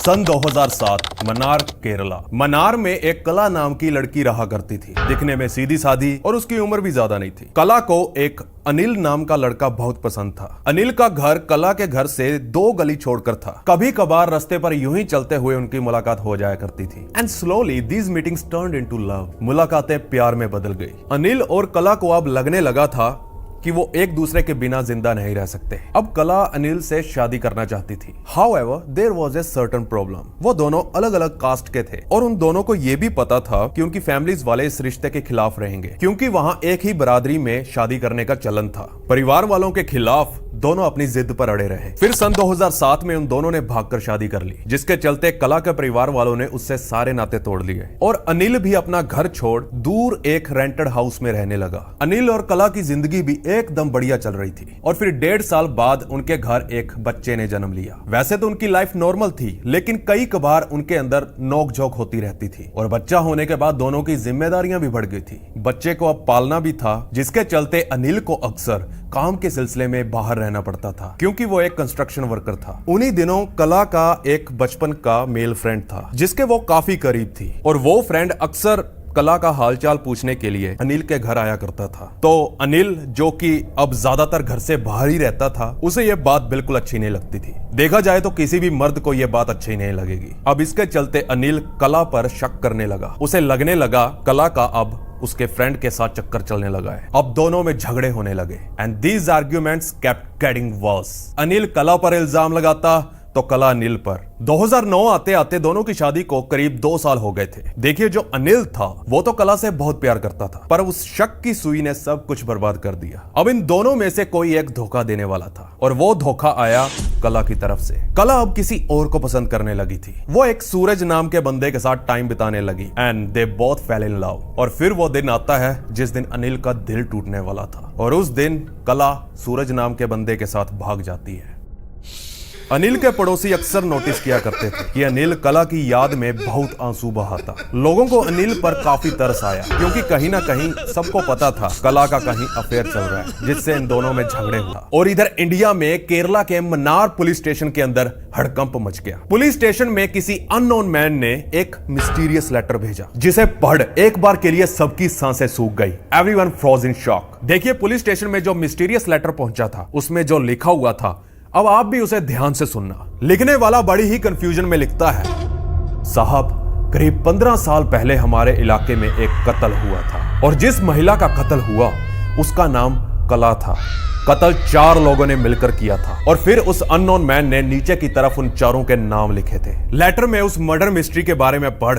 सन 2007 मन्नार केरला। मन्नार में एक कला नाम की लड़की रहा करती थी। दिखने में सीधी सादी और उसकी उम्र भी ज्यादा नहीं थी। कला को एक अनिल नाम का लड़का बहुत पसंद था। अनिल का घर कला के घर से 2 गली छोड़कर था। कभी कभार रास्ते पर यूं ही चलते हुए उनकी मुलाकात हो जाया करती थी। And slowly these meetings turned into love. मुलाकातें प्यार में बदल गई। अनिल और कला को अब लगने लगा था कि वो एक दूसरे के बिना जिंदा नहीं रह सकते। अब कला अनिल से शादी करना चाहती थी। However, there was a certain problem. वो दोनों अलग अलग कास्ट के थे और उन दोनों को ये भी पता था कि उनकी फैमिलीज वाले इस रिश्ते के खिलाफ रहेंगे, क्योंकि वहाँ एक ही बरादरी में शादी करने का चलन था। परिवार वालों के खिलाफ दोनों अपनी जिद पर अड़े रहे। फिर सन 2007 में उन दोनों ने भागकर शादी कर ली, जिसके चलते कला के परिवार वालों ने उससे सारे नाते तोड़ लिए और अनिल भी अपना घर छोड़ दूर एक रेंटेड हाउस में रहने लगा। अनिल और कला की जिंदगी भी एकदम बढ़िया चल रही थी और फिर 1.5 साल बाद उनके घर एक बच्चे ने जन्म लिया। वैसे तो उनकी लाइफ नॉर्मल थी, लेकिन कई कभार उनके अंदर नोक-झोंक होती रहती थी और बच्चा होने के बाद दोनों की जिम्मेदारियां भी बढ़ गई थी। बच्चे को अब पालना भी था, जिसके चलते अनिल को अक्सर काम के सिलसिले में बाहर रहना पड़ता था, क्योंकि वो एक कंस्ट्रक्शन वर्कर था। उन्हीं दिनों कला का एक बचपन का मेल फ्रेंड था, जिसके वो काफी करीब थी और वो फ्रेंड अक्सर कला का हालचाल पूछने के लिए अनिल के घर आया करता था। तो अनिल, जो कि अब ज्यादातर घर से बाहर ही रहता था, उसे यह बात बिल्कुल अच्छी नहीं लगती थी। देखा जाए तो किसी भी मर्द को यह बात अच्छी नहीं लगेगी। अब इसके चलते अनिल कला पर शक करने लगा। उसे लगने लगा कला का अब उसके फ्रेंड के साथ चक्कर चलने लगा है। अब दोनों में झगड़े होने लगे and these arguments kept getting worse. Anil कला पर इल्जाम लगाता तो कला अनिल पर। 2009 आते आते दोनों की शादी को करीब 2 साल हो गए थे। देखिए, जो अनिल था वो तो कला से बहुत प्यार करता था, पर उस शक की सुई ने सब कुछ बर्बाद कर दिया। अब इन दोनों में से कोई एक धोखा देने वाला था और वो धोखा आया कला की तरफ से। कला अब किसी और को पसंद करने लगी थी। वो एक सूरज नाम के बंदे के साथ टाइम बिताने लगी and they both fail in love. और फिर वो दिन आता है जिस दिन अनिल का दिल टूटने वाला था और उस दिन कला सूरज नाम के बंदे के साथ भाग जाती है। अनिल के पड़ोसी अक्सर नोटिस किया करते थे कि अनिल कला की याद में बहुत आंसू बहाता। लोगों को अनिल पर काफी तरस आया, क्योंकि कहीं ना कहीं सबको पता था कला का कहीं अफेयर चल रहा है, जिससे इन दोनों में झगड़े हुआ। और इधर इंडिया में केरला के मन्नार पुलिस स्टेशन के अंदर हड़कंप मच गया। पुलिस स्टेशन में किसी अननोन मैन ने एक मिस्टीरियस लेटर भेजा, जिसे पढ़ एक बार के लिए सबकी सांसें सूख गई। Everyone froze in shock. देखिए, पुलिस स्टेशन में जो मिस्टीरियस लेटर पहुंचा था, उसमें जो लिखा हुआ था, अब आप भी उसे ध्यान से सुनना। लिखने वाला बड़ी ही कंफ्यूजन में लिखता है, साहब, करीब 15 साल पहले हमारे इलाके में एक कत्ल हुआ था और जिस महिला का कत्ल हुआ उसका नाम कला था। कत्ल 4 लोगों ने मिलकर किया था और फिर उस अननोन मैन ने नीचे की तरफ उन चारों के नाम लिखे थे। लेटर में उस मर्डर मिस्ट्री के बारे में पढ़